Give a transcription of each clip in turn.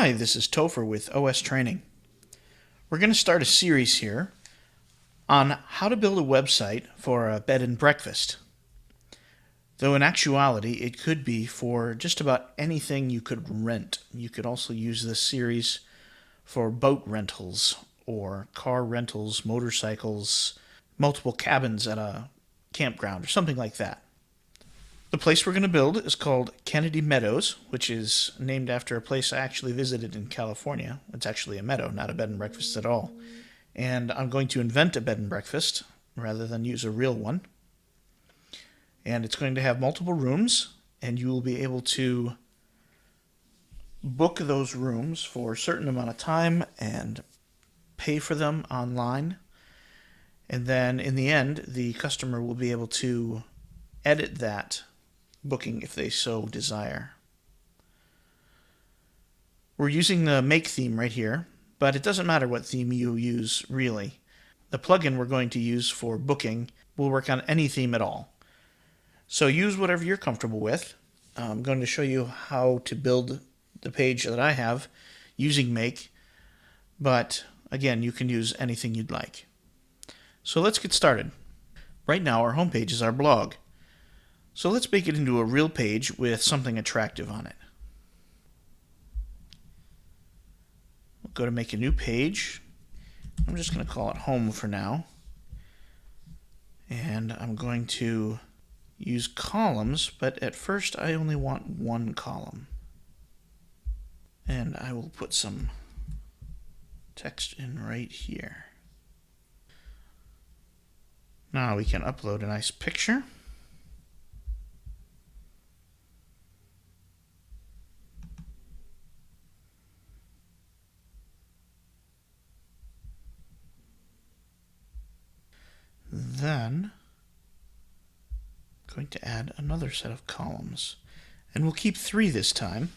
Hi, this is Topher with OS Training. We're going to start a series here on how to build a website for a bed and breakfast. Though in actuality, it could be for just about anything you could rent. You could also use this series for boat rentals or car rentals, motorcycles, multiple cabins at a campground or something like that. The place we're going to build is called Kennedy Meadows, which is named after a place I actually visited in California. It's actually a meadow, not a bed and breakfast at all. And I'm going to invent a bed and breakfast rather than use a real one. And it's going to have multiple rooms, and you will be able to book those rooms for a certain amount of time and pay for them online. And then in the end, the customer will be able to edit that booking if they so desire. We're using the Make theme right here, but it doesn't matter what theme you use really. The plugin we're going to use for booking will work on any theme at all. So use whatever you're comfortable with. I'm going to show you how to build the page that I have using Make, but again, you can use anything you'd like. So let's get started. Right now our homepage is our blog. So let's make it into a real page with something attractive on it. We'll go to make a new page. I'm just going to call it Home for now. And I'm going to use columns, but at first I only want one column. And I will put some text in right here. Now we can upload a nice picture. Then I'm going to add another set of columns, and we'll keep 3 this time.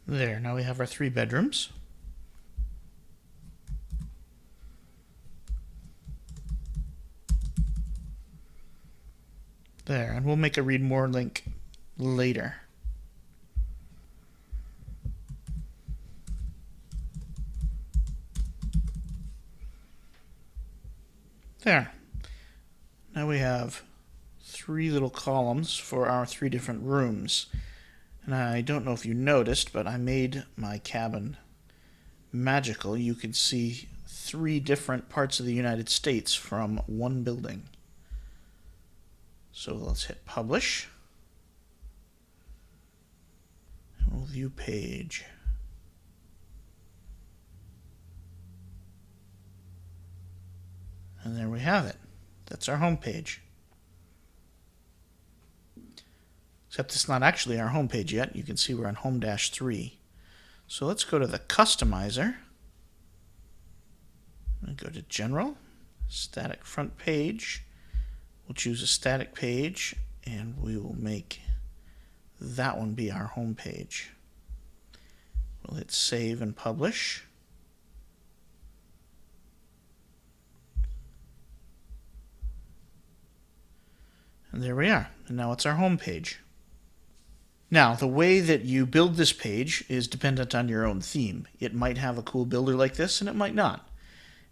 There, now we have our 3 bedrooms. There, and we'll make a read more link later. There. Now we have 3 little columns for our 3 different rooms. And I don't know if you noticed, but I made my cabin magical. You can see 3 different parts of the United States from one building. So let's hit publish. And we'll view page. And there we have it. That's our home page. Except it's not actually our home page yet. You can see we're on Home-3. So let's go to the Customizer. And go to General, Static Front Page. We'll choose a static page, and we will make that one be our home page. We'll hit Save and Publish. And there we are. And now it's our home page. Now, the way that you build this page is dependent on your own theme. It might have a cool builder like this, and it might not.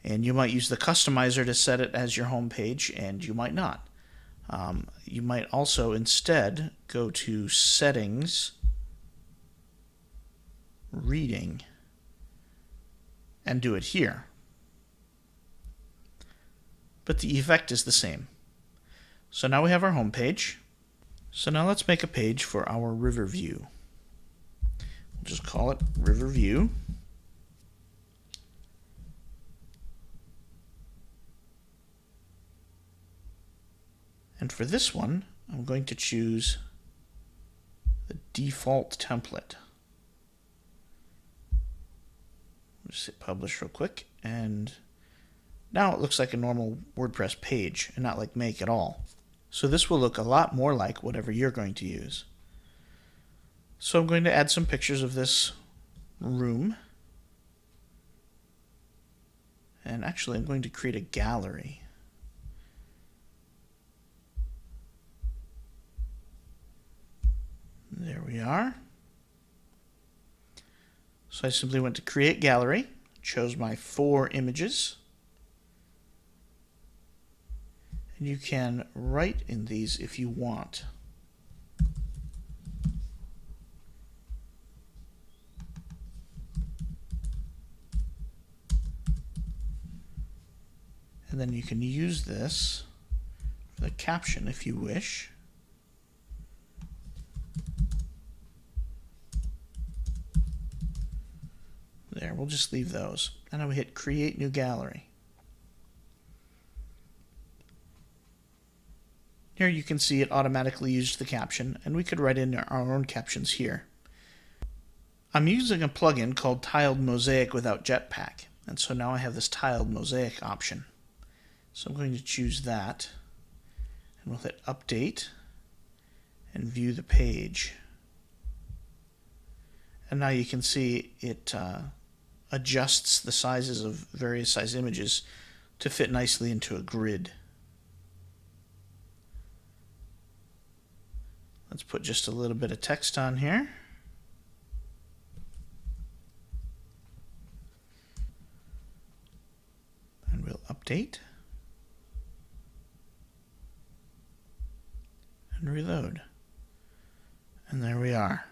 And you might use the customizer to set it as your home page, and you might not. You might also instead go to Settings, Reading, and do it here. But the effect is the same. So now we have our home page. So now let's make a page for our Riverview. We'll just call it Riverview. And for this one, I'm going to choose the default template. Just hit publish real quick, and Now it looks like a normal WordPress page and not like Make at all. So this will look a lot more like whatever you're going to use. So I'm going to add some pictures of this room. And actually I'm going to create a gallery. There we are. So I simply went to Create Gallery, chose my 4 images. And you can write in these if you want. And then you can use this for the caption if you wish. There, we'll just leave those. And now we hit Create New Gallery. Here you can see it automatically used the caption, and we could write in our own captions here. I'm using a plugin called Tiled Mosaic without Jetpack, and so now I have this Tiled Mosaic option. So I'm going to choose that, and we'll hit Update and view the page. And now you can see it adjusts the sizes of various size images to fit nicely into a grid. Let's put just a little bit of text on here. And we'll update. And reload. And there we are.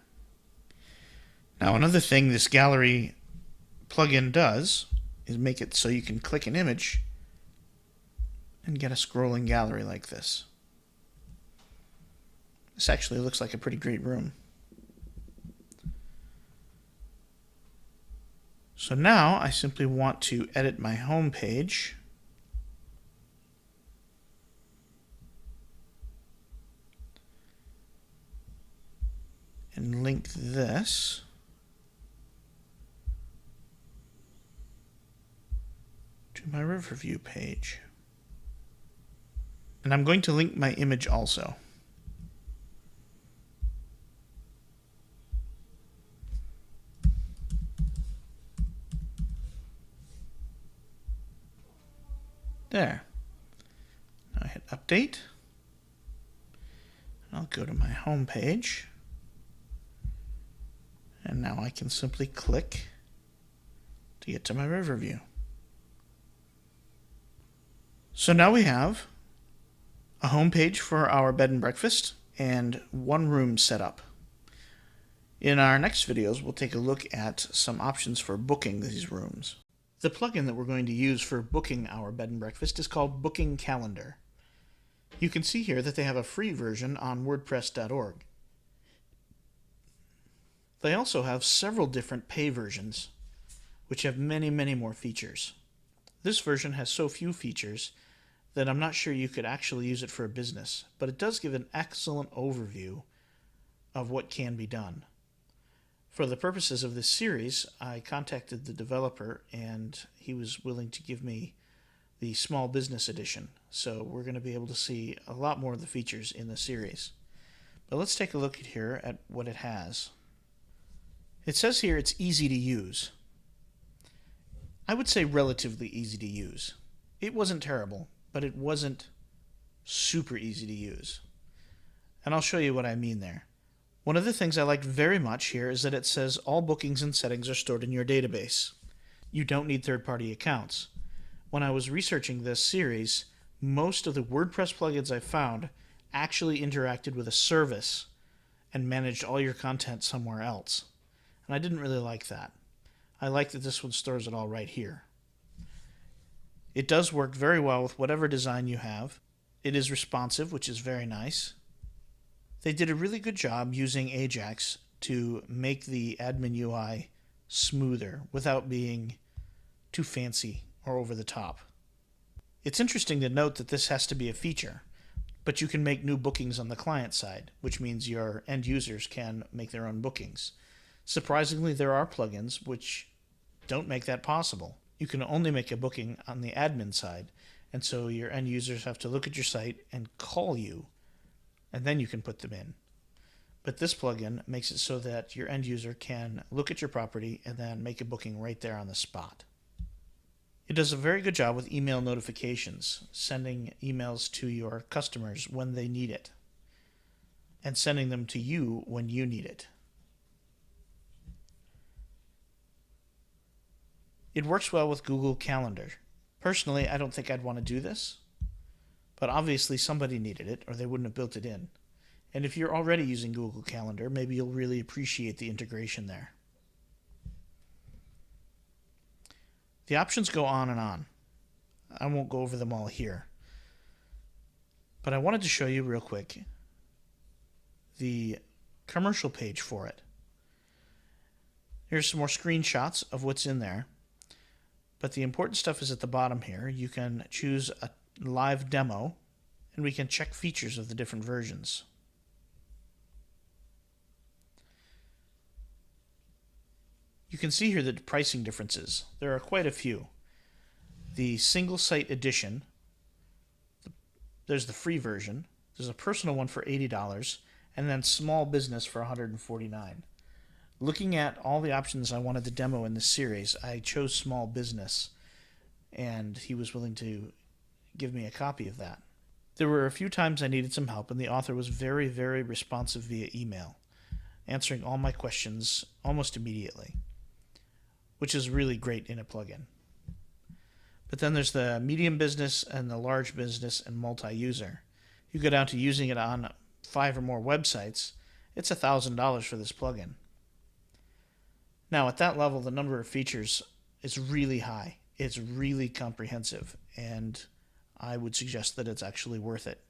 Now another thing this gallery plugin does is make it so you can click an image and get a scrolling gallery like this. This actually looks like a pretty great room. So now I simply want to edit my home page. And link this to my Riverview page. And I'm going to link my image also. There. Now I hit Update. And I'll go to my home page. And now I can simply click to get to my Riverview. So now we have a home page for our bed and breakfast and one room set up. In our next videos, we'll take a look at some options for booking these rooms. The plugin that we're going to use for booking our bed and breakfast is called Booking Calendar. You can see here that they have a free version on wordpress.org. They also have several different pay versions, which have many, many more features. This version has so few features that I'm not sure you could actually use it for a business, but it does give an excellent overview of what can be done. For the purposes of this series, I contacted the developer and he was willing to give me the small business edition. So we're going to be able to see a lot more of the features in the series. But let's take a look here at what it has. It says here it's easy to use. I would say relatively easy to use. It wasn't terrible, but it wasn't super easy to use. And I'll show you what I mean there. One of the things I liked very much here is that it says all bookings and settings are stored in your database. You don't need third-party accounts. When I was researching this series, most of the WordPress plugins I found actually interacted with a service and managed all your content somewhere else. And I didn't really like that. I like that this one stores it all right here. It does work very well with whatever design you have. It is responsive, which is very nice. They did a really good job using Ajax to make the admin UI smoother without being too fancy or over the top. It's interesting to note that this has to be a feature, but you can make new bookings on the client side, which means your end users can make their own bookings. Surprisingly, there are plugins which don't make that possible. You can only make a booking on the admin side, and so your end users have to look at your site and call you, and then you can put them in. But this plugin makes it so that your end user can look at your property and then make a booking right there on the spot. It does a very good job with email notifications, sending emails to your customers when they need it, and sending them to you when you need it. It works well with Google Calendar. Personally, I don't think I'd want to do this, but obviously somebody needed it or they wouldn't have built it in. And if you're already using Google Calendar, maybe you'll really appreciate the integration there. The options go on and on. I won't go over them all here, but I wanted to show you real quick the commercial page for it. Here's some more screenshots of what's in there. But the important stuff is at the bottom here. You can choose a live demo, and we can check features of the different versions. You can see here the pricing differences. There are quite a few. The single site edition, there's the free version. There's a personal one for $80, and then small business for $149. Looking at all the options I wanted to demo in this series, I chose small business, and he was willing to give me a copy of that. There were a few times I needed some help, and the author was very, very responsive via email, answering all my questions almost immediately, which is really great in a plugin. But then there's the medium business and the large business and multi-user. You go down to using it on 5 or more websites, it's $1,000 for this plugin. Now, at that level, the number of features is really high. It's really comprehensive, and I would suggest that it's actually worth it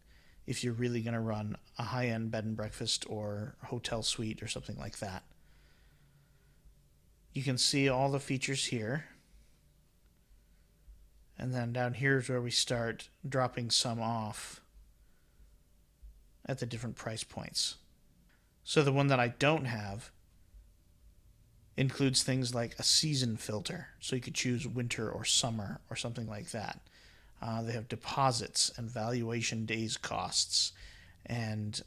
if you're really going to run a high-end bed and breakfast or hotel suite or something like that. You can see all the features here, and then down here is where we start dropping some off at the different price points. So the one that I don't have includes things like a season filter, so you could choose winter or summer or something like that. They have deposits and valuation days costs and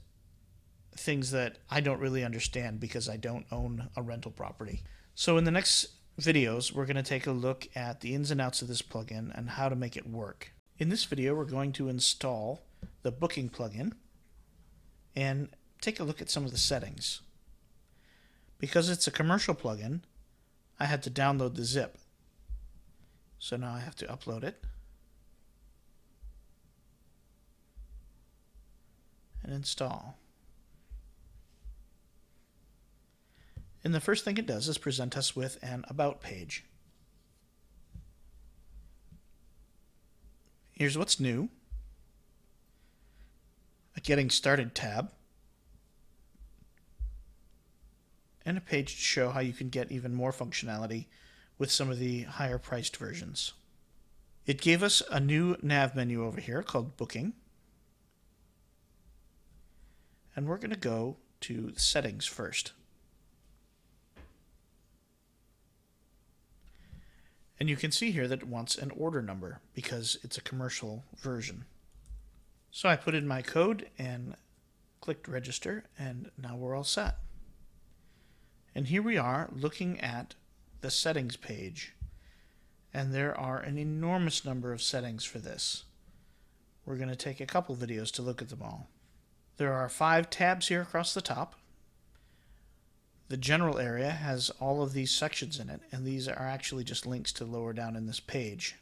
things that I don't really understand because I don't own a rental property. So in the next videos, we're going to take a look at the ins and outs of this plugin and how to make it work. In this video, we're going to install the booking plugin and take a look at some of the settings. Because it's a commercial plugin, I had to download the zip. So now I have to upload it and install. And the first thing it does is present us with an About page. Here's what's new. A Getting Started tab. And a page to show how you can get even more functionality with some of the higher priced versions. It gave us a new nav menu over here called Booking. And we're going to go to Settings first. And you can see here that it wants an order number because it's a commercial version. So I put in my code and clicked register, and now we're all set. And here we are looking at the settings page, and there are an enormous number of settings for this. We're going to take a couple videos to look at them all. There are 5 tabs here across the top. The general area has all of these sections in it, and these are actually just links to lower down in this page.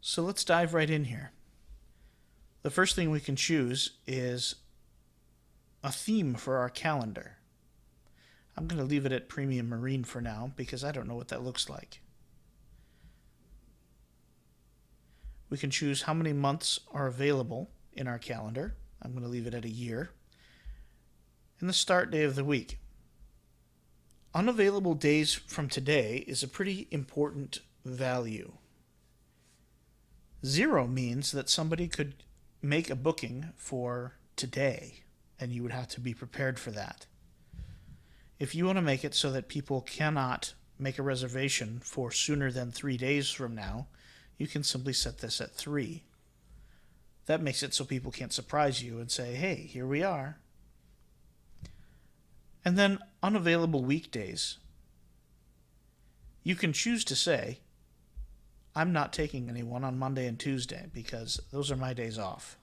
So let's dive right in here. The first thing we can choose is a theme for our calendar. I'm going to leave it at Premium Marine for now because I don't know what that looks like. We can choose how many months are available in our calendar. I'm going to leave it at a year. And the start day of the week. Unavailable days from today is a pretty important value. 0 means that somebody could make a booking for today, and you would have to be prepared for that. If you want to make it so that people cannot make a reservation for sooner than 3 days from now, you can simply set this at 3. That makes it so people can't surprise you and say, hey, here we are. And then unavailable weekdays. You can choose to say, I'm not taking anyone on Monday and Tuesday because those are my days off.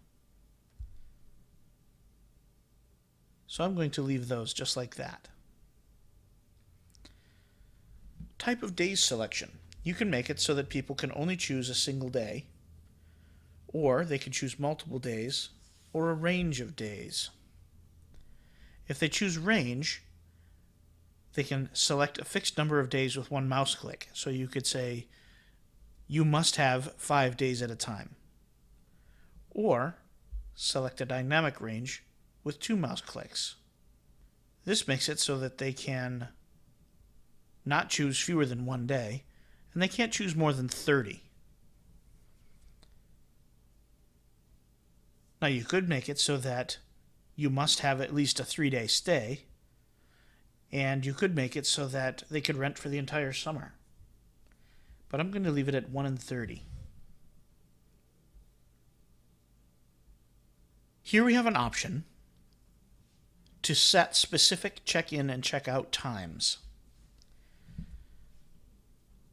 So I'm going to leave those just like that. Type of days selection. You can make it so that people can only choose a single day, or they can choose multiple days, or a range of days. If they choose range, they can select a fixed number of days with one mouse click. So you could say, you must have 5 days at a time. Or select a dynamic range with 2 mouse clicks. This makes it so that they can not choose fewer than 1 day, and they can't choose more than 30. Now you could make it so that you must have at least a 3-day stay, and you could make it so that they could rent for the entire summer. But I'm going to leave it at 1 in 30. Here we have an option to set specific check-in and check-out times.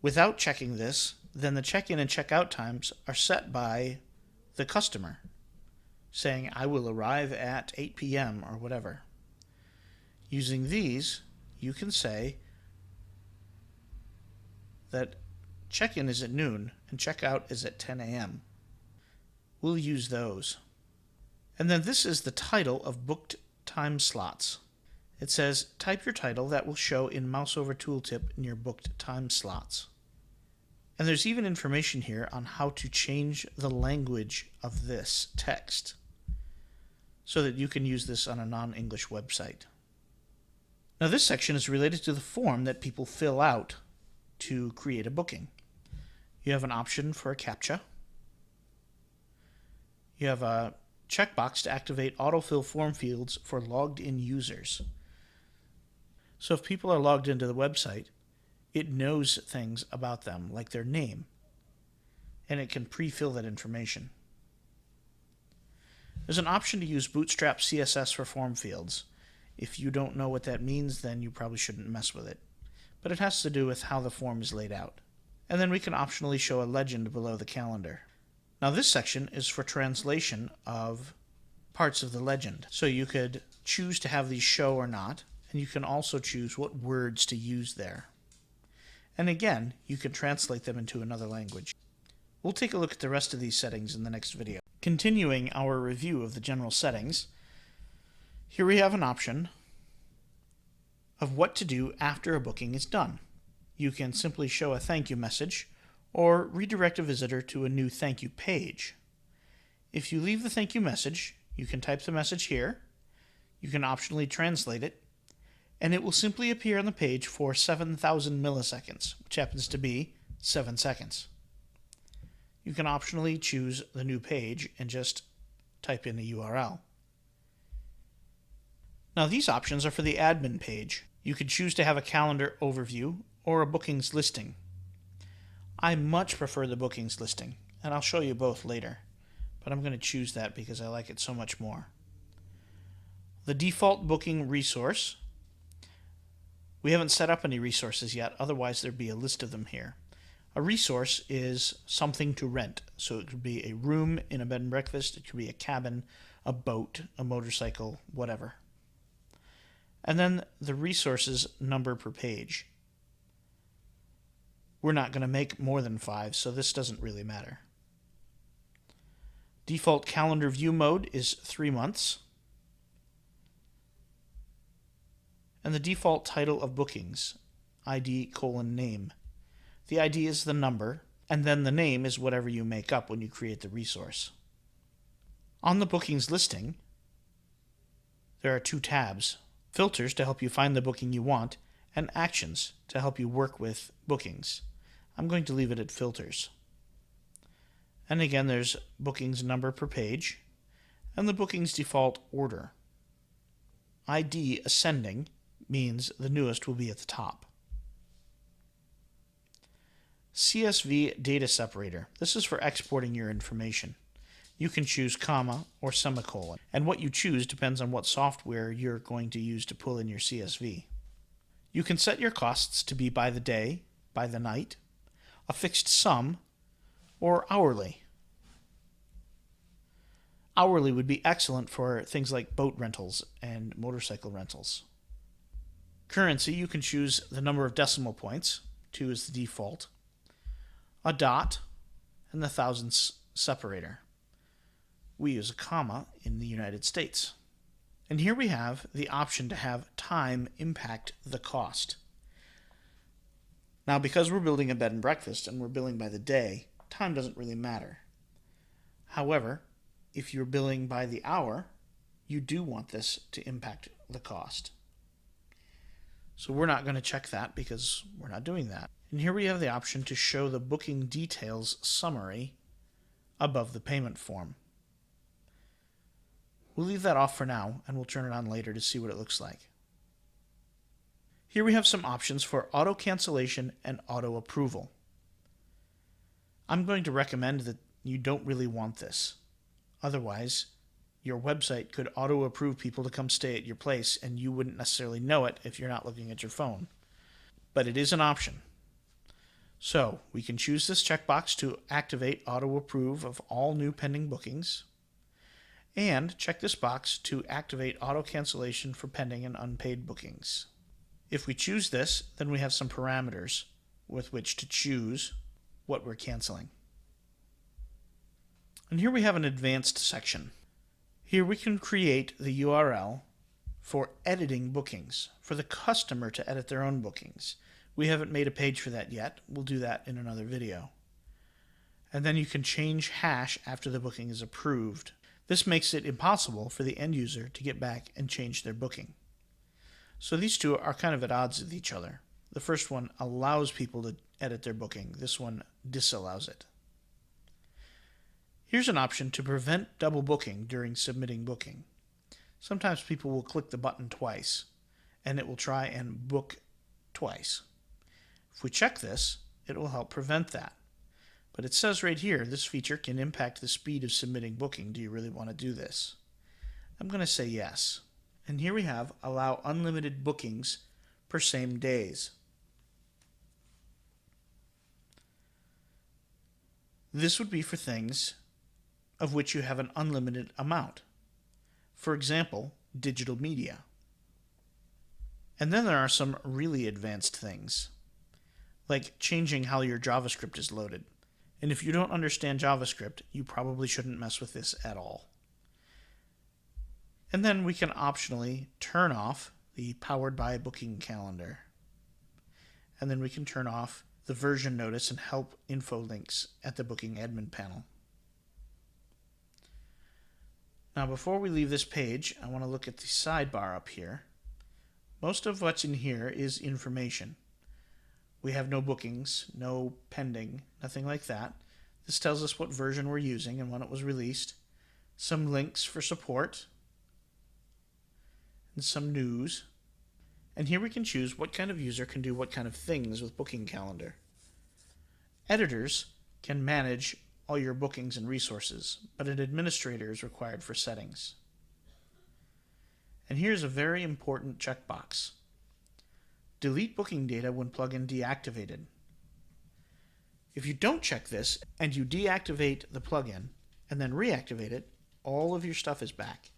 Without checking this, then the check-in and check-out times are set by the customer, saying, I will arrive at 8 p.m. or whatever. Using these, you can say that check-in is at noon and check-out is at 10 a.m. We'll use those. And then this is the title of booked time slots. It says, type your title. That will show in mouse over tooltip in your booked time slots. And there's even information here on how to change the language of this text so that you can use this on a non-English website. Now this section is related to the form that people fill out to create a booking. You have an option for a CAPTCHA. You have a checkbox to activate autofill form fields for logged-in users. So if people are logged into the website, it knows things about them, like their name, and it can pre-fill that information. There's an option to use Bootstrap CSS for form fields. If you don't know what that means, then you probably shouldn't mess with it. But it has to do with how the form is laid out. And then we can optionally show a legend below the calendar. Now this section is for translation of parts of the legend. So you could choose to have these show or not, and you can also choose what words to use there. And again, you can translate them into another language. We'll take a look at the rest of these settings in the next video. Continuing our review of the general settings, here we have an option of what to do after a booking is done. You can simply show a thank you message or redirect a visitor to a new thank you page. If you leave the thank you message, you can type the message here, you can optionally translate it, and it will simply appear on the page for 7,000 milliseconds, which happens to be 7 seconds. You can optionally choose the new page and just type in a URL. Now these options are for the admin page. You could choose to have a calendar overview or a bookings listing. I much prefer the bookings listing, and I'll show you both later, but I'm going to choose that because I like it so much more. The default booking resource. We haven't set up any resources yet, otherwise there'd be a list of them here. A resource is something to rent, so it could be a room in a bed and breakfast, it could be a cabin, a boat, a motorcycle, whatever. And then the resources number per page. We're not going to make more than 5, so this doesn't really matter. Default calendar view mode is 3 months. And the default title of bookings, ID:name. The ID is the number, and then the name is whatever you make up when you create the resource. On the bookings listing, there are 2 tabs: filters to help you find the booking you want, and actions to help you work with bookings. I'm going to leave it at filters. And again, there's bookings number per page, and the bookings default order. ID ascending means the newest will be at the top. CSV data separator. This is for exporting your information. You can choose comma or semicolon, and what you choose depends on what software you're going to use to pull in your CSV. You can set your costs to be by the day, by the night, a fixed sum, or hourly. Hourly would be excellent for things like boat rentals and motorcycle rentals. Currency, you can choose the number of decimal points, 2 is the default, a dot, and the thousands separator. We use a comma in the United States. And here we have the option to have time impact the cost. Now, because we're building a bed and breakfast and we're billing by the day, time doesn't really matter. However, if you're billing by the hour, you do want this to impact the cost. So we're not going to check that because we're not doing that. And here we have the option to show the booking details summary above the payment form. We'll leave that off for now, and we'll turn it on later to see what it looks like. Here we have some options for auto cancellation and auto approval. I'm going to recommend that you don't really want this. Otherwise, your website could auto approve people to come stay at your place, and you wouldn't necessarily know it if you're not looking at your phone. But it is an option. So we can choose this checkbox to activate auto approve of all new pending bookings, and check this box to activate auto cancellation for pending and unpaid bookings. If we choose this, then we have some parameters with which to choose what we're canceling. And here we have an advanced section. Here we can create the URL for editing bookings, for the customer to edit their own bookings. We haven't made a page for that yet. We'll do that in another video. And then you can change hash after the booking is approved. This makes it impossible for the end user to get back and change their booking. So these two are kind of at odds with each other. The first one allows people to edit their booking. This one disallows it. Here's an option to prevent double booking during submitting booking. Sometimes people will click the button twice, and it will try and book twice. If we check this, it will help prevent that. But it says right here, this feature can impact the speed of submitting booking. Do you really want to do this? I'm going to say yes. And here we have allow unlimited bookings per same days. This would be for things of which you have an unlimited amount. For example, digital media. And then there are some really advanced things, like changing how your JavaScript is loaded. And if you don't understand JavaScript, you probably shouldn't mess with this at all. And then we can optionally turn off the Powered by Booking calendar. And then we can turn off the version notice and help info links at the booking admin panel. Now, before we leave this page, I want to look at the sidebar up here. Most of what's in here is information. We have no bookings, no pending, nothing like that. This tells us what version we're using and when it was released. Some links for support, and some news. And here we can choose what kind of user can do what kind of things with Booking Calendar. Editors can manage all your bookings and resources, but an administrator is required for settings. And here's a very important checkbox. Delete booking data when plugin deactivated. If you don't check this and you deactivate the plugin and then reactivate it, all of your stuff is back.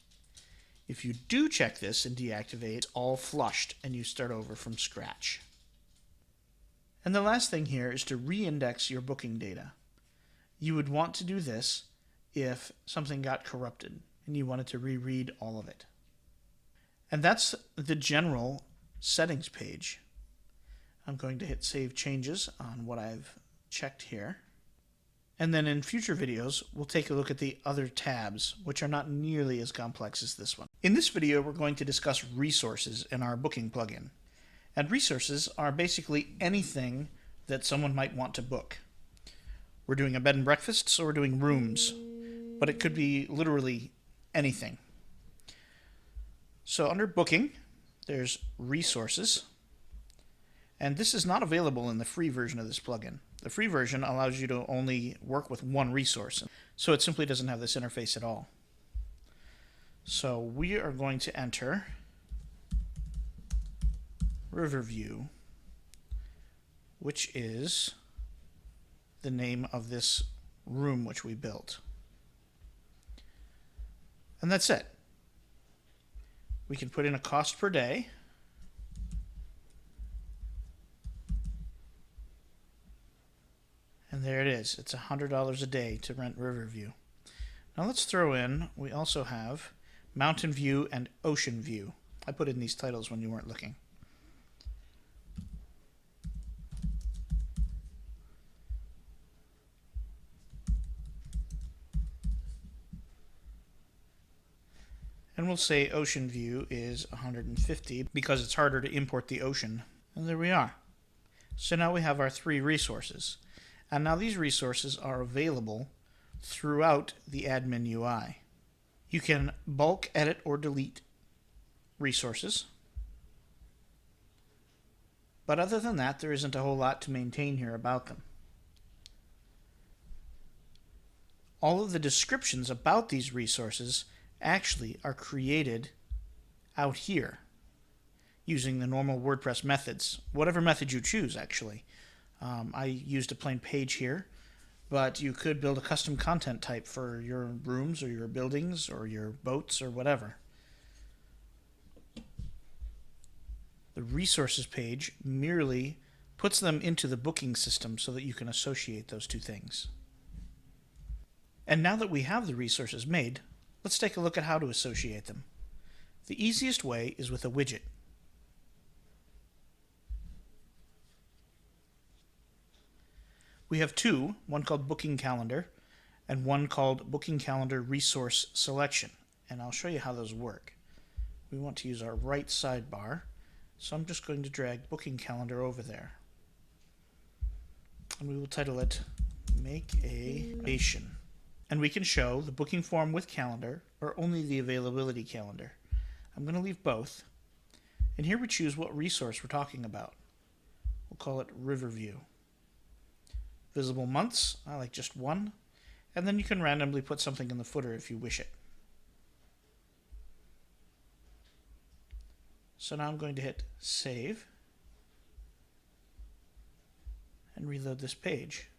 If you do check this and deactivate, it's all flushed and you start over from scratch. And the last thing here is to reindex your booking data. You would want to do this if something got corrupted and you wanted to reread all of it. And that's the general settings page. I'm going to hit Save Changes on what I've checked here. And then in future videos, we'll take a look at the other tabs, which are not nearly as complex as this one. In this video, we're going to discuss resources in our booking plugin. And resources are basically anything that someone might want to book. We're doing a bed and breakfast, so we're doing rooms, but it could be literally anything. So under booking, there's resources, and this is not available in the free version of this plugin. The free version allows you to only work with one resource, so it simply doesn't have this interface at all. So we are going to enter Riverview, which is the name of this room which we built. And that's it. We can put in a cost per day. And there it is. It's $100 a day to rent Riverview. Now let's throw in, we also have Mountain View and Ocean View. I put in these titles when you weren't looking. And we'll say Ocean View is $150 because it's harder to import the ocean. And there we are. So now we have our three resources. And now these resources are available throughout the admin UI. You can bulk edit or delete resources. But other than that, there isn't a whole lot to maintain here about them. All of the descriptions about these resources actually are created out here using the normal WordPress methods, whatever method you choose actually. I used a plain page here, but you could build a custom content type for your rooms or your buildings or your boats or whatever. The resources page merely puts them into the booking system so that you can associate those two things. And now that we have the resources made, let's take a look at how to associate them. The easiest way is with a widget. We have two, one called Booking Calendar and one called Booking Calendar Resource Selection. And I'll show you how those work. We want to use our right sidebar, so I'm just going to drag Booking Calendar over there. And we will title it Make a Reservation. And we can show the booking form with calendar or only the availability calendar. I'm going to leave both. And here we choose what resource we're talking about. We'll call it Riverview. Visible months, I like just one. And then you can randomly put something in the footer if you wish it. So now I'm going to hit Save and reload this page.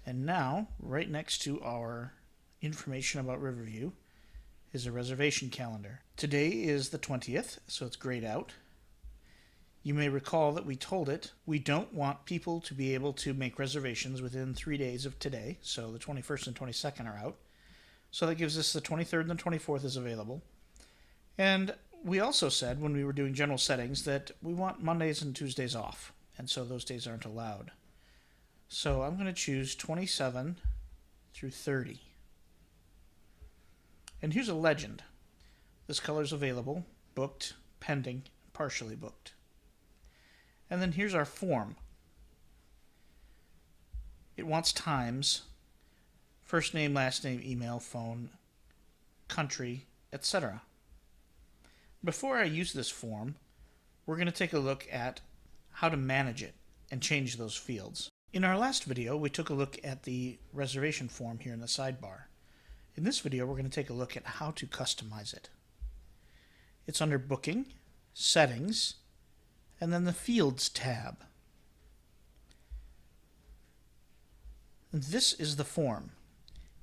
And now, right next to our information about Riverview is a reservation calendar. Today is the 20th, so it's grayed out. You may recall that we told it we don't want people to be able to make reservations within 3 days of today, so the 21st and 22nd are out. So that gives us the 23rd and the 24th is available. And we also said when we were doing general settings that we want Mondays and Tuesdays off, and so those days aren't allowed. So I'm going to choose 27 through 30. And here's a legend. This color is available, booked, pending, partially booked. And then here's our form. It wants times, first name, last name, email, phone, country, etc. Before I use this form, we're going to take a look at how to manage it and change those fields. In our last video, we took a look at the reservation form here in the sidebar. In this video, we're going to take a look at how to customize it. It's under Booking, Settings, and then the Fields tab. This is the form.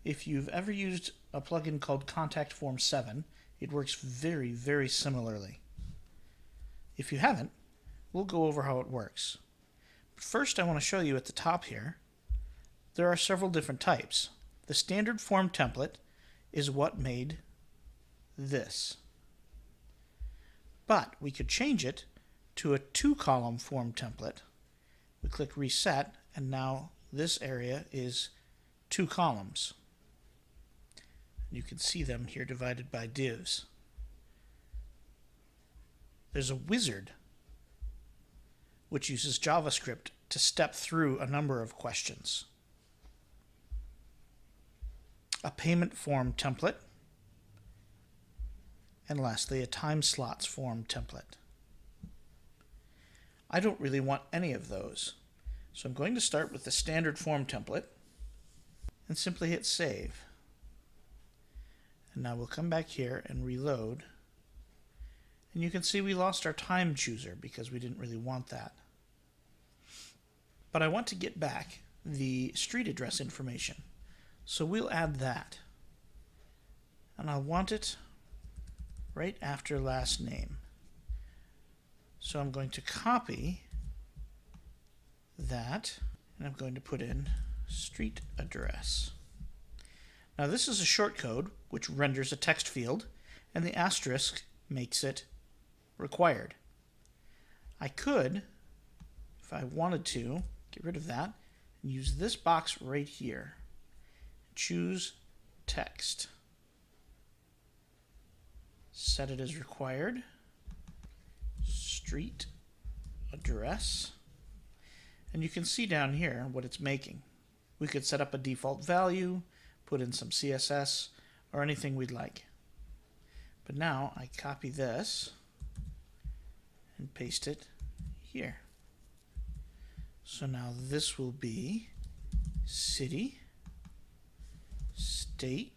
If you've ever used a plugin called Contact Form 7, it works very, very similarly. If you haven't, we'll go over how it works. First, I want to show you at the top here, there are several different types. The standard form template is what made this. But we could change it to a 2-column form template. We click Reset, and now this area is 2 columns. You can see them here divided by divs. There's a wizard, which uses JavaScript to step through a number of questions. A payment form template, and lastly, a time slots form template. I don't really want any of those, So I'm going to start with the standard form template and simply hit save. And now we'll come back here and reload. And you can see we lost our time chooser because we didn't really want that. But I want to get back the street address information. So we'll add that. And I'll want it right after last name. So I'm going to copy that, and I'm going to put in street address. Now this is a shortcode which renders a text field, and the asterisk makes it required. I could, if I wanted to, get rid of that and use this box right here. Choose text. Set it as required. Street address. And you can see down here what it's making. We could set up a default value, put in some CSS, or anything we'd like. But now I copy this and paste it here. So now this will be city, state,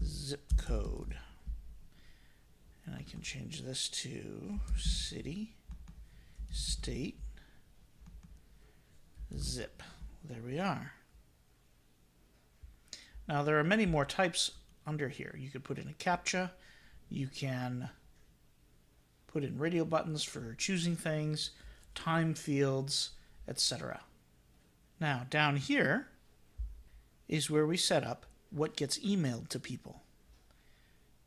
zip code. And I can change this to city, state, zip. There we are. Now there are many more types under here. You could put in a CAPTCHA. You can put in radio buttons for choosing things, time fields, etc. Now down here is where we set up what gets emailed to people.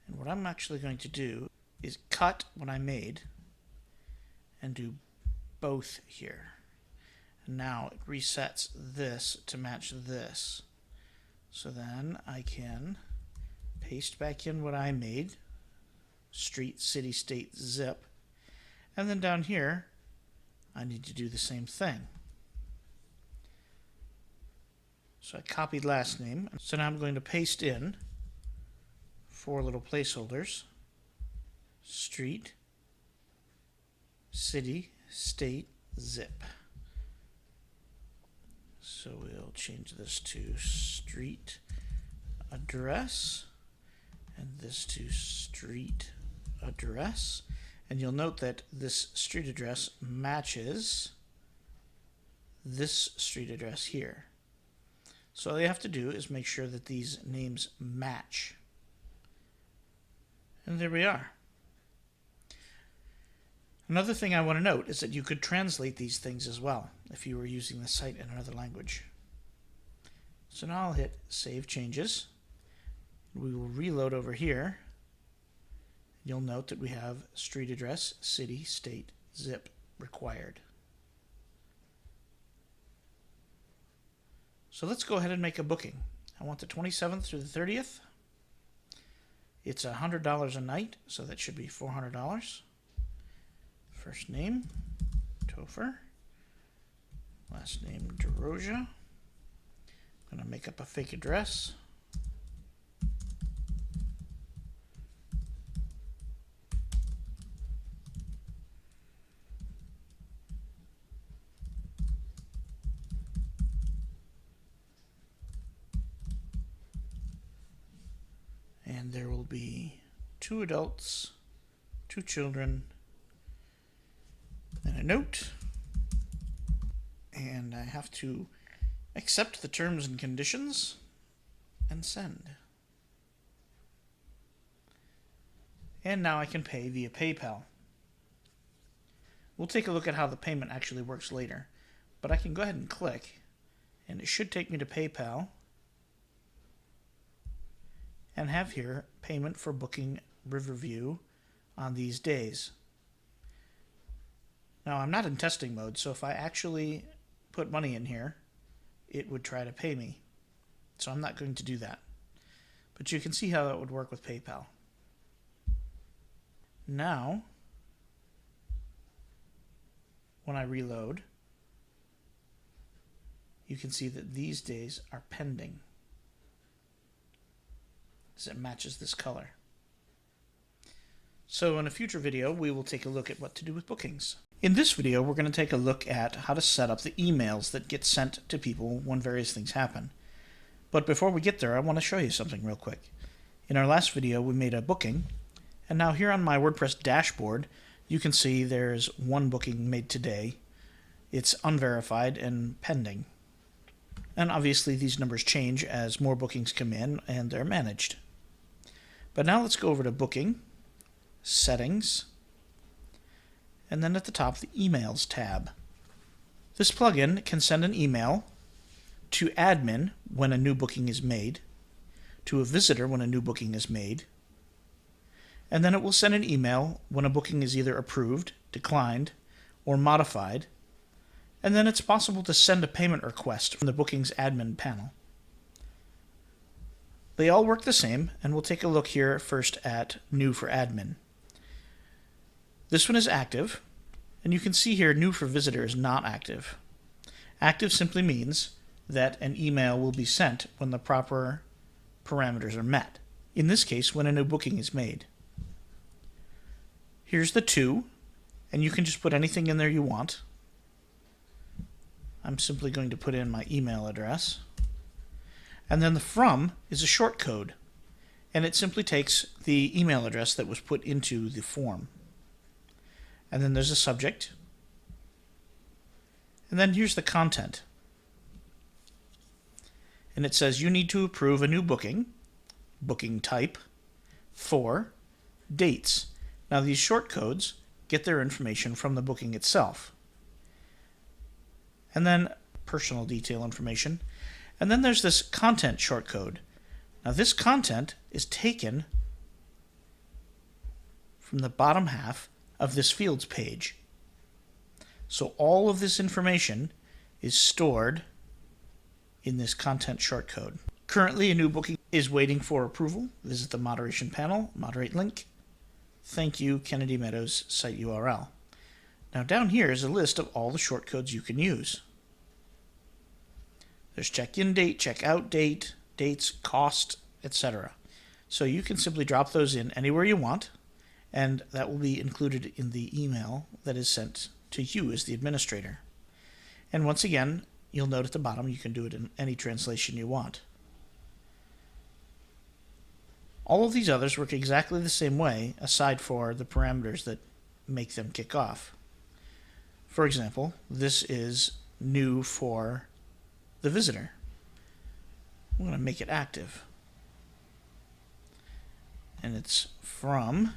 And what I'm actually going to do is cut what I made and do both here. And now it resets this to match this. So then I can paste back in what I made, street, city, state, zip, and then down here I need to do the same thing. So I copied last name, so now I'm going to paste in 4 little placeholders: street, city, state, zip. So we'll change this to street address and this to street address. And you'll note that this street address matches this street address here. So all you have to do is make sure that these names match. And there we are. Another thing I want to note is that you could translate these things as well if you were using the site in another language. So now I'll hit Save Changes. We will reload over here. You'll note that we have street address, city, state, zip required. So let's go ahead and make a booking. I want the 27th through the 30th. It's $100 a night, so that should be $400. First name, Topher. Last name, DeRoja. I'm going to make up a fake address. And there will be 2 adults, 2 children, and a note. And I have to accept the terms and conditions and send. And now I can pay via PayPal. We'll take a look at how the payment actually works later, but I can go ahead and click, and it should take me to PayPal, and have here payment for booking Riverview on these days. Now I'm not in testing mode, so if I actually put money in here, it would try to pay me. So I'm not going to do that. But you can see how that would work with PayPal. Now, when I reload, you can see that these days are pending, as it matches this color. So in a future video, we will take a look at what to do with bookings. In this video, we're going to take a look at how to set up the emails that get sent to people when various things happen. But before we get there, I want to show you something real quick. In our last video, we made a booking, and now here on my WordPress dashboard, you can see there's one booking made today. It's unverified and pending. And obviously these numbers change as more bookings come in and they're managed. But now let's go over to Booking, Settings, and then at the top, the Emails tab. This plugin can send an email to admin when a new booking is made, to a visitor when a new booking is made, and then it will send an email when a booking is either approved, declined, or modified, and then it's possible to send a payment request from the booking's admin panel. They all work the same, and we'll take a look here first at New for Admin. This one is active, and you can see here New for Visitor is not active. Active simply means that an email will be sent when the proper parameters are met. In this case, when a new booking is made. Here's the to, and you can just put anything in there you want. I'm simply going to put in my email address. And then the from is a short code, and it simply takes the email address that was put into the form. And then there's a subject. And then here's the content. And it says you need to approve a new booking, booking type, for dates. Now these short codes get their information from the booking itself. And then personal detail information. And then there's this content shortcode. Now this content is taken from the bottom half of this fields page. So all of this information is stored in this content shortcode. Currently, a new booking is waiting for approval. Visit the moderation panel, moderate link. Thank you, Kennedy Meadows site URL. Now down here is a list of all the shortcodes you can use. There's check-in date, check-out date, dates, cost, etc. So you can simply drop those in anywhere you want, and that will be included in the email that is sent to you as the administrator. And once again, you'll note at the bottom you can do it in any translation you want. All of these others work exactly the same way, aside for the parameters that make them kick off. For example, this is new for the visitor. I'm going to make it active. And it's from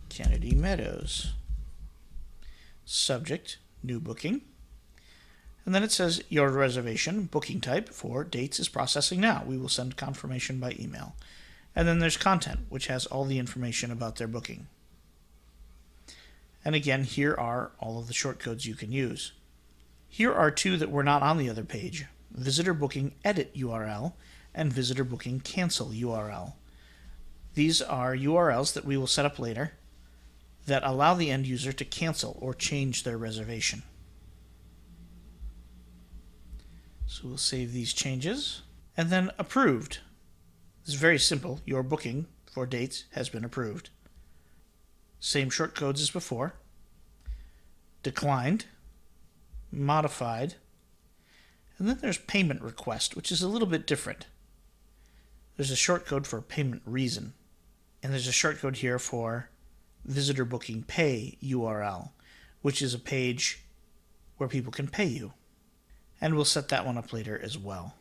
Kennedy Meadows. Subject, new booking. And then it says your reservation, booking type for dates is processing now. We will send confirmation by email. And then there's content, which has all the information about their booking. And again, here are all of the shortcodes you can use. Here are two that were not on the other page: visitor booking edit URL and visitor booking cancel URL. These are URLs that we will set up later that allow the end user to cancel or change their reservation. So we'll save these changes. And then approved. This is very simple. Your booking for dates has been approved. Same shortcodes as before. Declined. Modified. And then there's payment request, which is a little bit different. There's a shortcode for payment reason. And there's a shortcode here for visitor booking pay URL, which is a page where people can pay you. And we'll set that one up later as well.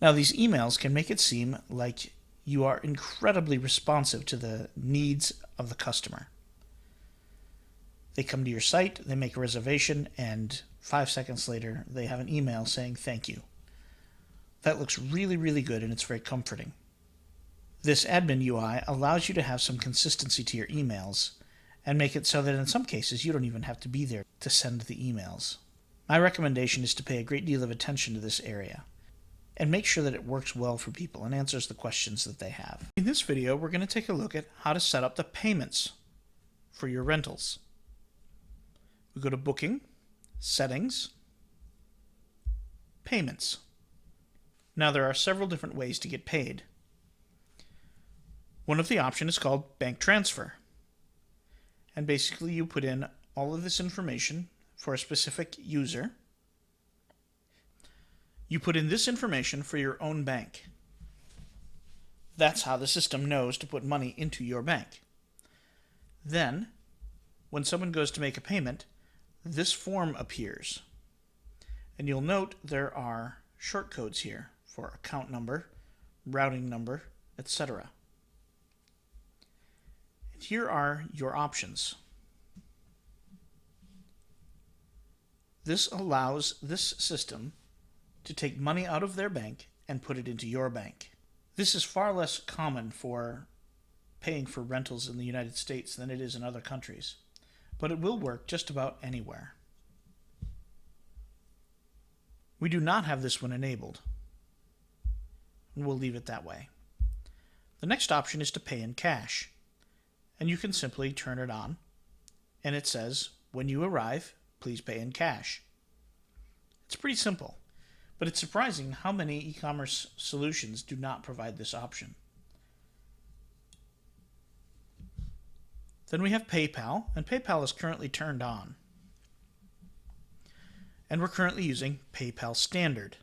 Now these emails can make it seem like you are incredibly responsive to the needs of the customer. They come to your site, they make a reservation, and 5 seconds later they have an email saying thank you. That looks really, really good, and it's very comforting. This admin UI allows you to have some consistency to your emails and make it so that in some cases you don't even have to be there to send the emails. My recommendation is to pay a great deal of attention to this area and make sure that it works well for people and answers the questions that they have. In this video, we're going to take a look at how to set up the payments for your rentals. We go to Booking, Settings, Payments. Now there are several different ways to get paid. One of the options is called bank transfer. And basically you put in all of this information for a specific user. You put in this information for your own bank. That's how the system knows to put money into your bank. Then, when someone goes to make a payment, this form appears. And you'll note there are shortcodes here for account number, routing number, etc. And here are your options. This allows this system to take money out of their bank and put it into your bank. This is far less common for paying for rentals in the United States than it is in other countries, but it will work just about anywhere. We do not have this one enabled, and we'll leave it that way. The next option is to pay in cash, and you can simply turn it on, and it says, when you arrive, please pay in cash. It's pretty simple, but it's surprising how many e-commerce solutions do not provide this option. Then we have PayPal, and PayPal is currently turned on. And we're currently using PayPal Standard,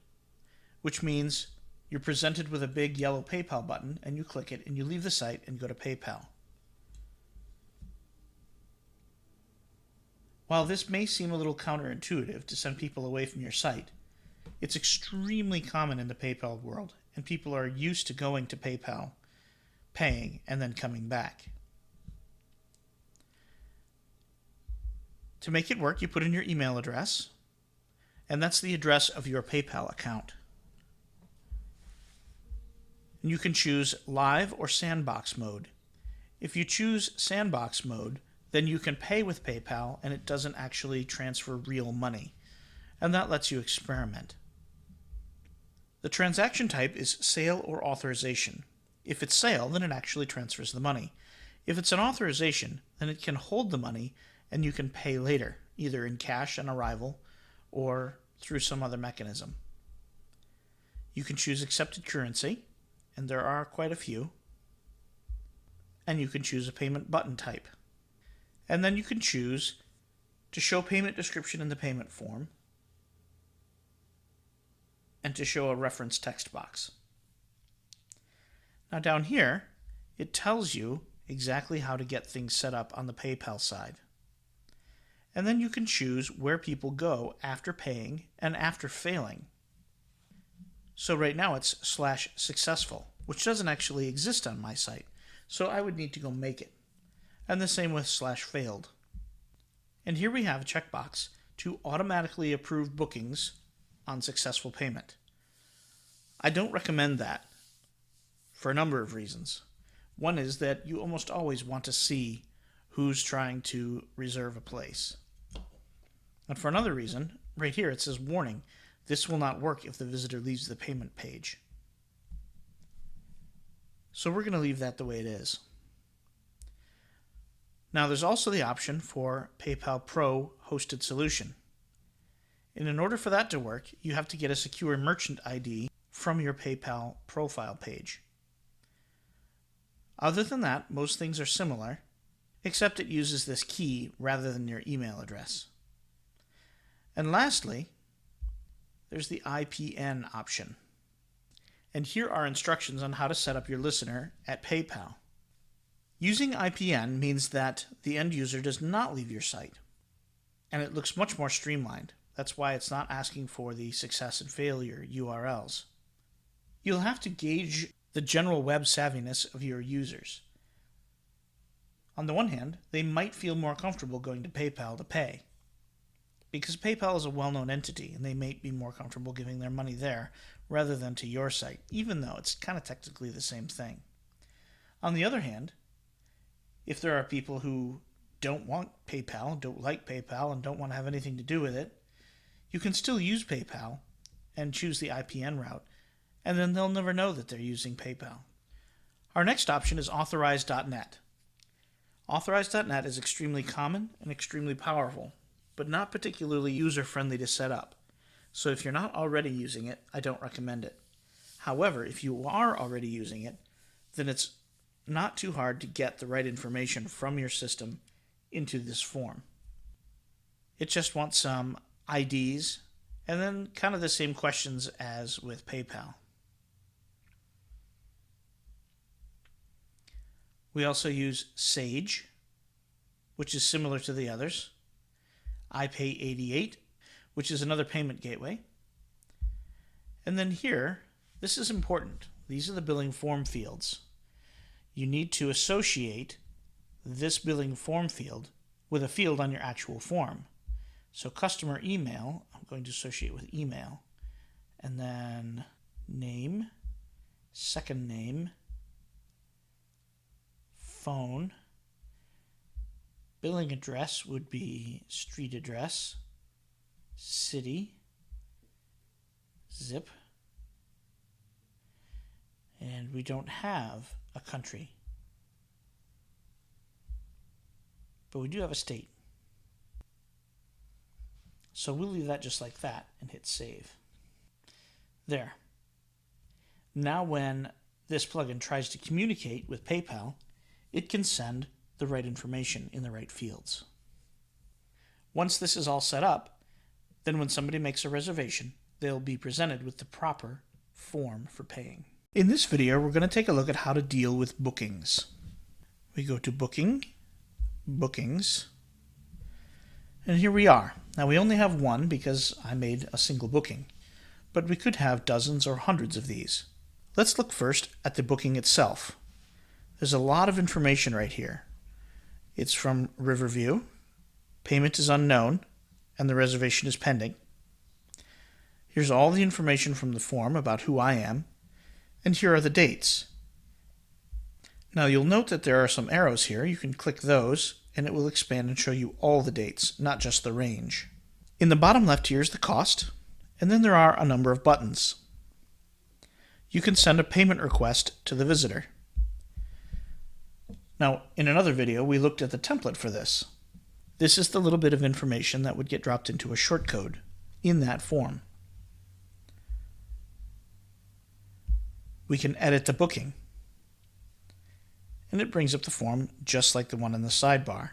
which means you're presented with a big yellow PayPal button, and you click it, and you leave the site and go to PayPal. While this may seem a little counterintuitive to send people away from your site, it's extremely common in the PayPal world, and people are used to going to PayPal, paying, and then coming back. To make it work, you put in your email address, and that's the address of your PayPal account. And you can choose Live or Sandbox mode. If you choose Sandbox mode, then you can pay with PayPal and it doesn't actually transfer real money, and that lets you experiment. The transaction type is sale or authorization. If it's sale, then it actually transfers the money. If it's an authorization, then it can hold the money and you can pay later, either in cash on arrival or through some other mechanism. You can choose accepted currency, and there are quite a few, and you can choose a payment button type. And then you can choose to show payment description in the payment form and to show a reference text box. Now down here, it tells you exactly how to get things set up on the PayPal side. And then you can choose where people go after paying and after failing. So right now it's /successful, which doesn't actually exist on my site, so I would need to go make it. And the same with /failed. And here we have a checkbox to automatically approve bookings on successful payment. I don't recommend that for a number of reasons. One is that you almost always want to see who's trying to reserve a place. And for another reason, right here it says, warning, this will not work if the visitor leaves the payment page. So we're going to leave that the way it is. Now there's also the option for PayPal Pro hosted solution. And in order for that to work, you have to get a secure merchant ID from your PayPal profile page. Other than that, most things are similar, except it uses this key rather than your email address. And lastly, there's the IPN option. And here are instructions on how to set up your listener at PayPal. Using IPN means that the end user does not leave your site, and it looks much more streamlined. That's why it's not asking for the success and failure URLs. You'll have to gauge the general web savviness of your users. On the one hand, they might feel more comfortable going to PayPal to pay, because PayPal is a well-known entity and they may be more comfortable giving their money there rather than to your site, even though it's kind of technically the same thing. On the other hand, if there are people who don't want PayPal, don't like PayPal, and don't want to have anything to do with it, you can still use PayPal and choose the IPN route, and then they'll never know that they're using PayPal. Our next option is Authorize.net. Authorize.net is extremely common and extremely powerful, but not particularly user-friendly to set up. So if you're not already using it, I don't recommend it. However, if you are already using it, then it's not too hard to get the right information from your system into this form. It just wants some IDs and then kind of the same questions as with PayPal. We also use Sage, which is similar to the others. iPay88, which is another payment gateway. And then here, this is important. These are the billing form fields. You need to associate this billing form field with a field on your actual form. So customer email, I'm going to associate with email. And then name, second name, phone. Billing address would be street address, city, zip, and we don't have a country, but we do have a state. So we'll leave that just like that and hit save. There. Now when this plugin tries to communicate with PayPal, it can send the right information in the right fields. Once this is all set up, then when somebody makes a reservation, they'll be presented with the proper form for paying. In this video, we're going to take a look at how to deal with bookings. We go to Booking, Bookings, and here we are. Now we only have one because I made a single booking, but we could have dozens or hundreds of these. Let's look first at the booking itself. There's a lot of information right here. It's from Riverview, payment is unknown, and the reservation is pending. Here's all the information from the form about who I am, and here are the dates. Now you'll note that there are some arrows here. You can click those, and it will expand and show you all the dates, not just the range. In the bottom left here is the cost, and then there are a number of buttons. You can send a payment request to the visitor. Now, in another video, we looked at the template for this. This is the little bit of information that would get dropped into a shortcode in that form. We can edit the booking, and it brings up the form just like the one in the sidebar.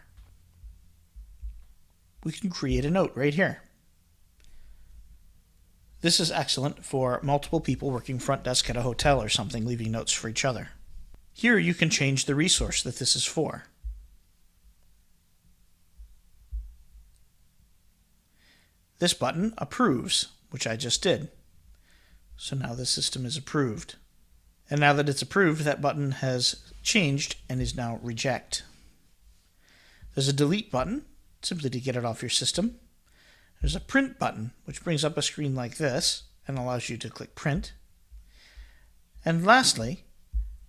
We can create a note right here. This is excellent for multiple people working front desk at a hotel or something, leaving notes for each other. Here you can change the resource that this is for. This button approves, which I just did. So now the system is approved. And now that it's approved, that button has changed and is now reject. There's a delete button, simply to get it off your system. There's a print button, which brings up a screen like this and allows you to click print. And lastly,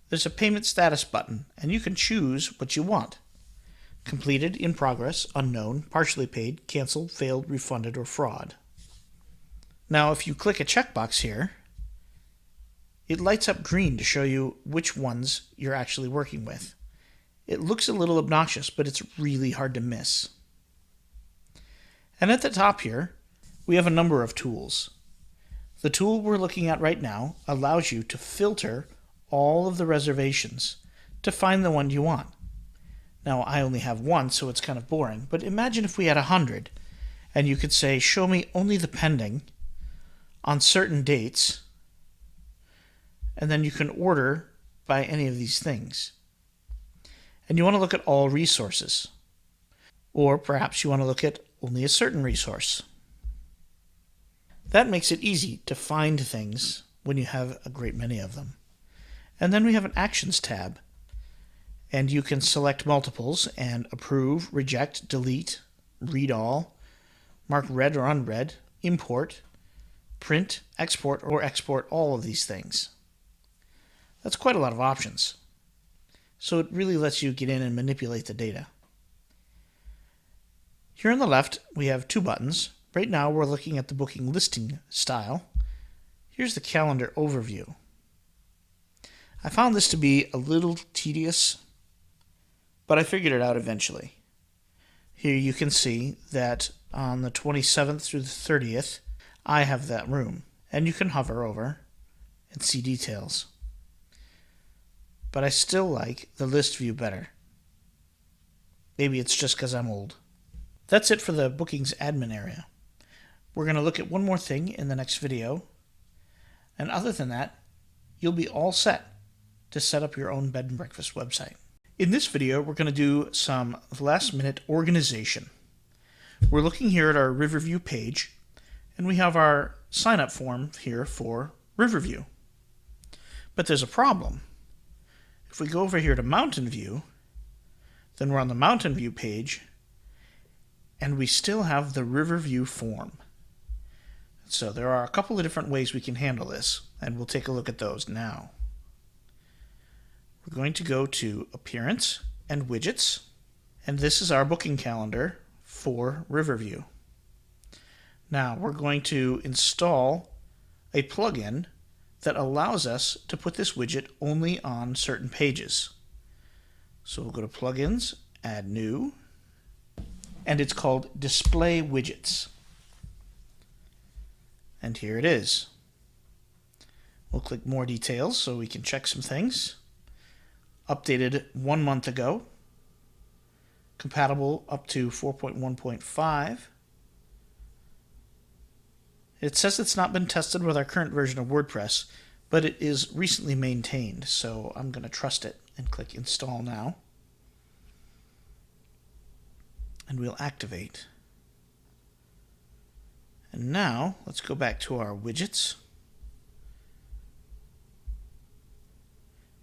there's a payment status button, and you can choose what you want. Completed, in progress, unknown, partially paid, canceled, failed, refunded, or fraud. Now if you click a checkbox here, it lights up green to show you which ones you're actually working with. It looks a little obnoxious, but it's really hard to miss. And at the top here, we have a number of tools. The tool we're looking at right now allows you to filter all of the reservations to find the one you want. Now, I only have one, so it's kind of boring, but imagine if we had 100, and you could say, show me only the pending on certain dates, and then you can order by any of these things. And you want to look at all resources, or perhaps you want to look at only a certain resource. That makes it easy to find things when you have a great many of them. And then we have an Actions tab, and you can select multiples and approve, reject, delete, read all, mark read or unread, import, print, export, or export all of these things. That's quite a lot of options. So it really lets you get in and manipulate the data. Here on the left, we have two buttons. Right now, we're looking at the booking listing style. Here's the calendar overview. I found this to be a little tedious, but I figured it out eventually. Here you can see that on the 27th through the 30th, I have that room, and you can hover over and see details. But I still like the list view better. Maybe it's just because I'm old. That's it for the bookings admin area. We're going to look at one more thing in the next video, and other than that, you'll be all set to set up your own bed and breakfast website. In this video, we're going to do some last-minute organization. We're looking here at our Riverview page, and we have our sign-up form here for Riverview. But there's a problem. If we go over here to Mountain View, then we're on the Mountain View page, and we still have the Riverview form. So there are a couple of different ways we can handle this, and we'll take a look at those now. We're going to go to Appearance and Widgets, and this is our booking calendar for Riverview. Now we're going to install a plugin that allows us to put this widget only on certain pages. So we'll go to Plugins, Add New, and it's called Display Widgets. And here it is. We'll click More Details so we can check some things. Updated 1 month ago. Compatible up to 4.1.5. It says it's not been tested with our current version of WordPress, but it is recently maintained, so I'm going to trust it and click Install Now. And we'll activate. And now, let's go back to our widgets.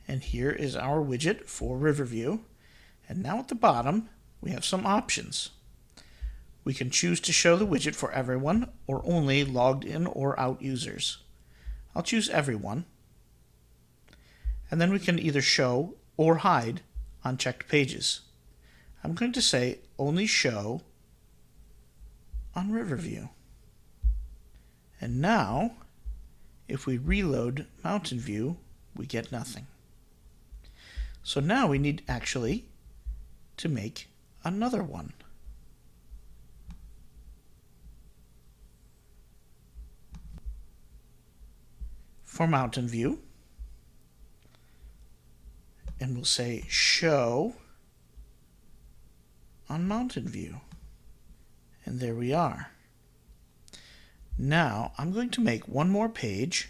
And here is our widget for Riverview. And now at the bottom, we have some options. We can choose to show the widget for everyone or only logged in or out users. I'll choose everyone. And then we can either show or hide unchecked pages. I'm going to say only show on Riverview. And now, if we reload Mountain View, we get nothing. So now we need actually to make another one. For Mountain View, and we'll say show on Mountain View. And there we are. Now I'm going to make one more page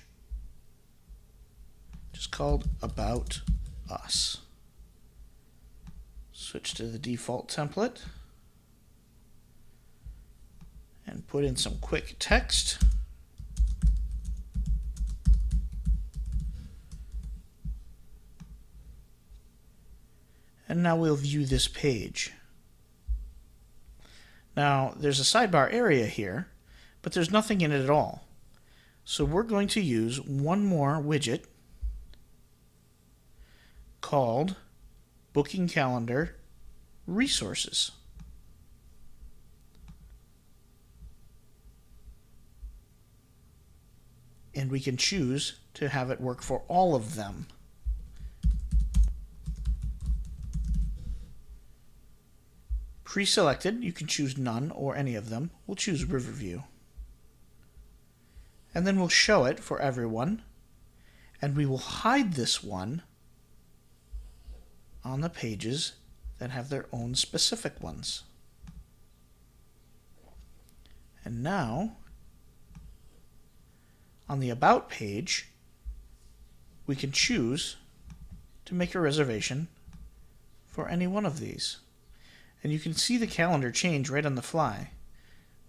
just called About Us. Switch to the default template and put in some quick text. And now we'll view this page. Now there's a sidebar area here, but there's nothing in it at all. So we're going to use one more widget called Booking Calendar Resources. And we can choose to have it work for all of them. Pre-selected, you can choose none or any of them. We'll choose Riverview. And then we'll show it for everyone. And we will hide this one on the pages that have their own specific ones. And now, on the About page, we can choose to make a reservation for any one of these. And you can see the calendar change right on the fly.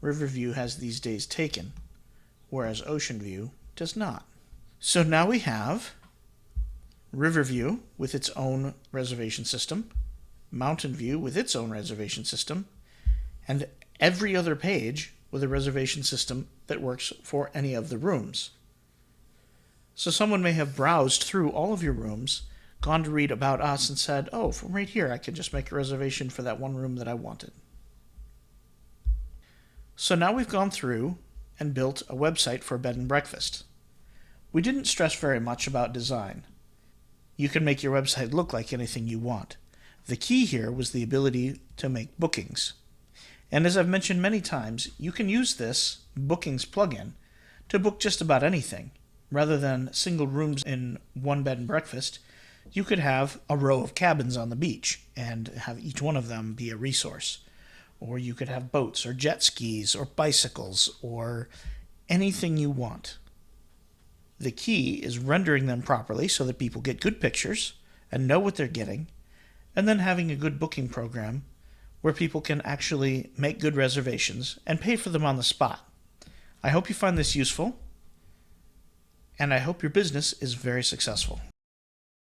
Riverview has these days taken, whereas Ocean View does not. So now we have Riverview with its own reservation system, Mountain View with its own reservation system, and every other page with a reservation system that works for any of the rooms. So someone may have browsed through all of your rooms, gone to read About Us, and said, oh, from right here I can just make a reservation for that one room that I wanted. So now we've gone through and built a website for a bed and breakfast. We didn't stress very much about design. You can make your website look like anything you want. The key here was the ability to make bookings. And as I've mentioned many times, you can use this bookings plugin to book just about anything. Rather than single rooms in one bed and breakfast, you could have a row of cabins on the beach and have each one of them be a resource. or you could have boats or jet skis or bicycles or anything you want. The key is rendering them properly so that people get good pictures and know what they're getting, and then having a good booking program where people can actually make good reservations and pay for them on the spot. I hope you find this useful, and I hope your business is very successful.